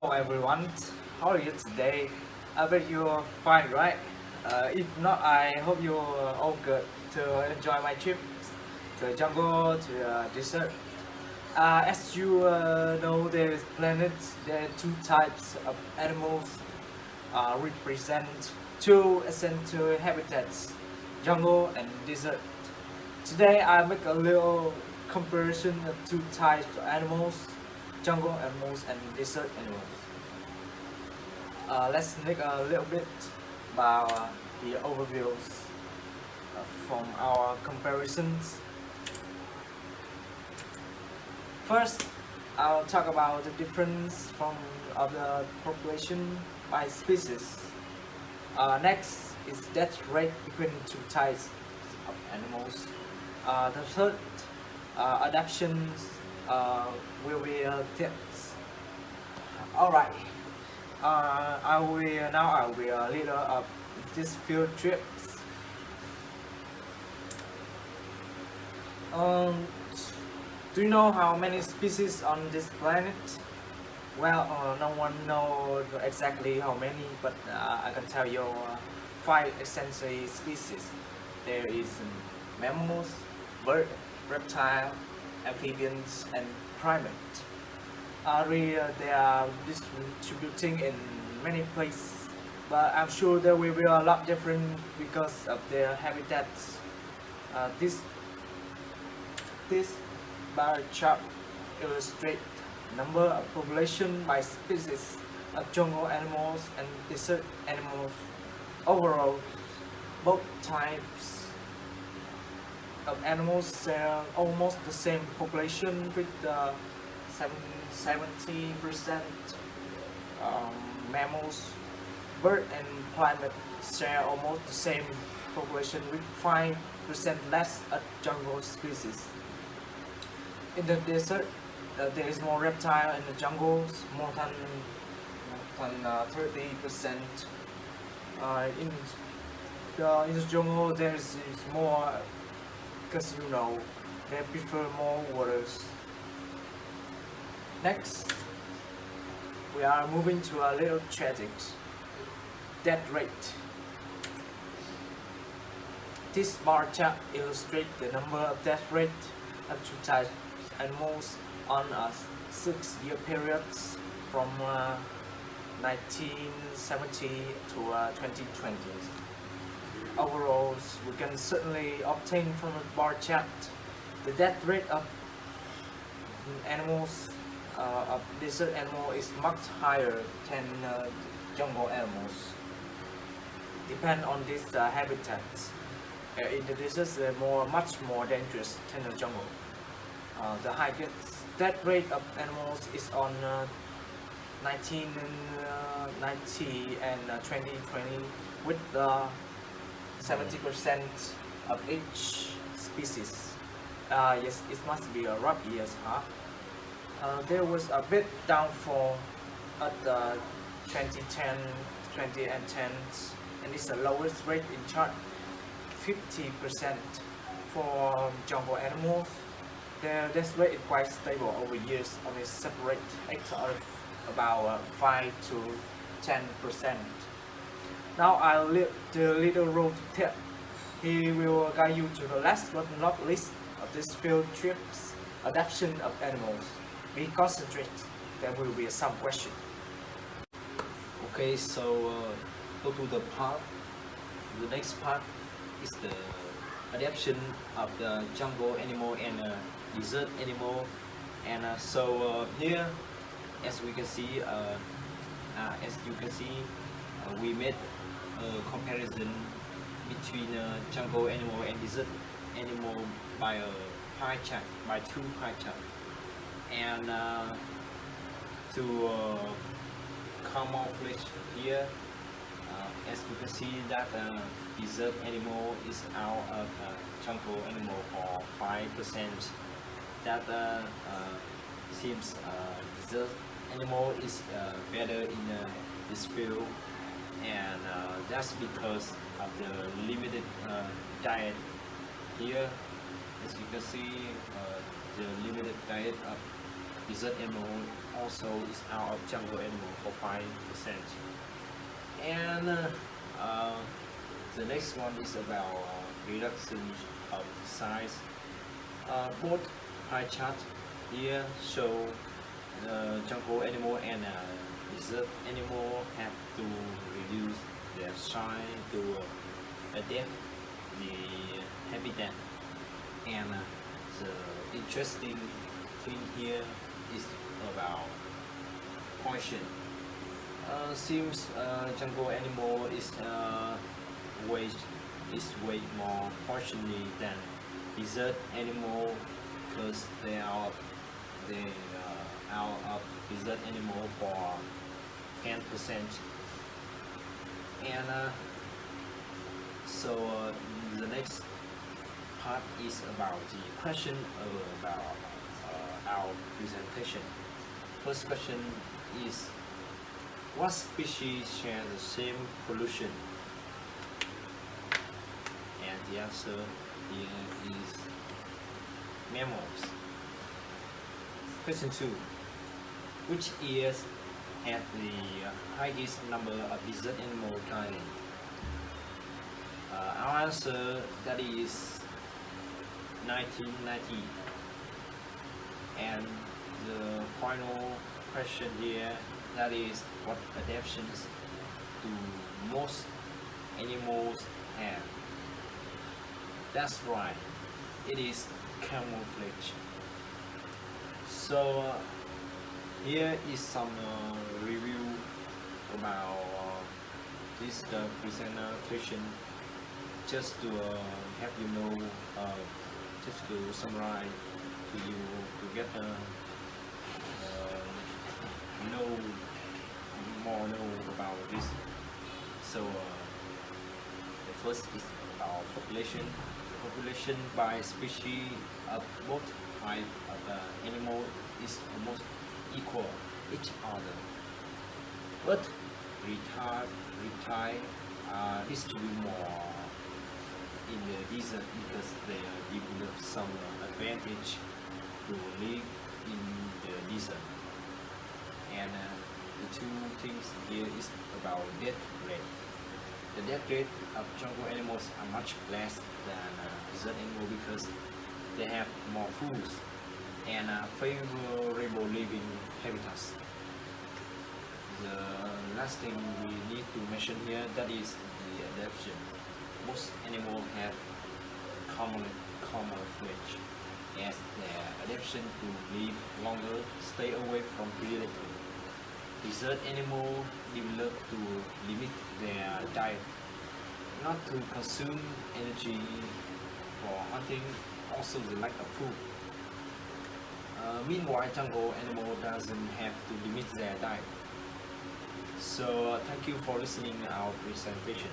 Hello everyone, how are you today? I bet you're fine, right? If not, I hope you're all good to enjoy my trip to the jungle, to the desert. As you know, there is planets, there are two types of animals represent two essential habitats, jungle and desert. Today I make a little comparison of two types of animals, jungle animals and desert animals. Let's make a little bit about the overviews from our comparisons. First, I'll talk about the difference from of the population by species. Next is death rate between two types of animals. The third, adaptations will be tips. All right. I will leader of this field trips. Um, do you know how many species on this planet? Well, no one knows exactly how many, but I can tell you five essential species. There is mammals, bird, reptile, amphibians, and primate. They are distributing in many places, but I'm sure there will be a lot different because of their habitats. This bar chart illustrates number of population by species of jungle animals and desert animals. Overall, both types of animals share almost the same population with 70% um, mammals. Bird and primate share almost the same population with 5% less at jungle species. In the desert, there is more reptile in the jungles, more than 30%. In the jungle, there is more because they prefer more waters. Next, we are moving to a little tragic death rate. This bar chart illustrates the number of death rate of two types of animals on a 6-year period from 1970 to 2020. Overall, we can certainly obtain from the bar chart the death rate of animals of desert animal is much higher than jungle animals. Depend on these habitats. In the desert, they're much more dangerous than the jungle. The highest death rate of animals is on 1990 and 2020 with 70% of each species. Yes, it must be a rough years, huh? There was a bit downfall at the 2010, 2010, and it's the lowest rate in chart, 50% for jungle animals. Their death rate is quite stable over years, only separate about 5 to 10%. Now I'll leave the little road tip. He will guide you to the last but not least of this field trips, adaptation of animals. We concentrate, there will be some question. Okay, so go to the part. The next part is the adaptation of the jungle animal and desert animal. And here, as we can see, we made a comparison between jungle animal and desert animal by a pie chart, by two pie chart, and to camouflage here, as you can see that desert animal is out of jungle animal for 5%. That seems desert animal is better in this field, and that's because of the limited diet here. As you can see, the limited diet of desert animal also is out of jungle animal for 5%. And the next one is about reduction of size. Both pie chart here show the jungle animal and desert animal have to reduce their size to adapt the habitat. And the interesting thing here is about portion. Seems jungle animal is weight more portionally than desert animal because they are out of desert animal for 10%. And the next part is about the question about our presentation. First question is, what species share the same pollution? And the answer here is mammals. Question 2. Which years had the highest number of desert animal dying? Our answer, that is 1990. And the final question here, that is, what adaptations do most animals have? That's right, it is camouflage. So here is some review about this presentation, just to have you know, just to summarize to you to get know about this. So the first is about population. Population by species of both type of animal is almost equal each other, but reptile distribute more in the desert because they develop some advantage to live in the desert. And the two things here is about death rate. The death rate of jungle animals are much less than desert animal because they have more food and favorable living habitats. The last thing we need to mention here, that is the adaptation. Most animals have camouflage as their adaptation to live longer, stay away from predators. Desert animals develop to limit their diet, not to consume energy for hunting, also the lack of food. Meanwhile, jungle animal doesn't have to limit their diet. So thank you for listening to our presentation.